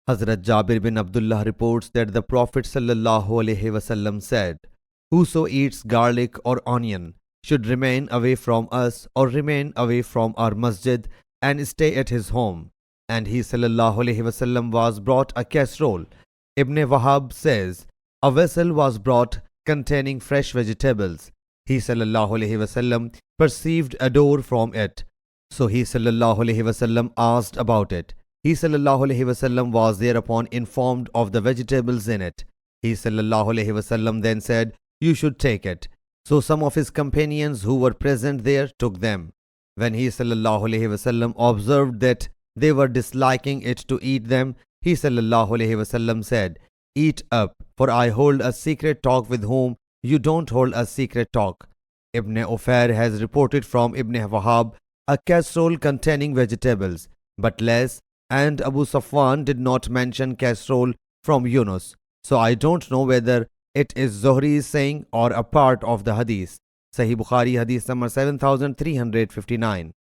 Hazrat Jabir bin Abdullah reports that the Prophet ﷺ said, "Whoso eats garlic or onion should remain away from us or remain away from our masjid and stay at his home." And he ﷺ was brought a casserole. Ibn Wahab says, a vessel was brought containing fresh vegetables. He ﷺ perceived a door from it. So he ﷺ asked about it. He ﷺ was thereupon informed of the vegetables in it. He ﷺ then said, "You should take it." So some of his companions who were present there took them. When he ﷺ observed that they were disliking it to eat them, he ﷺ said, "Eat up, for I hold a secret talk with whom you don't hold a secret talk." Ibn Ufair has reported from Ibn Wahab a casserole containing vegetables, but less, and Abu Safwan did not mention casserole from Yunus. So I don't know whether it is Zuhri's saying or a part of the hadith. Sahih Bukhari Hadith number 7359.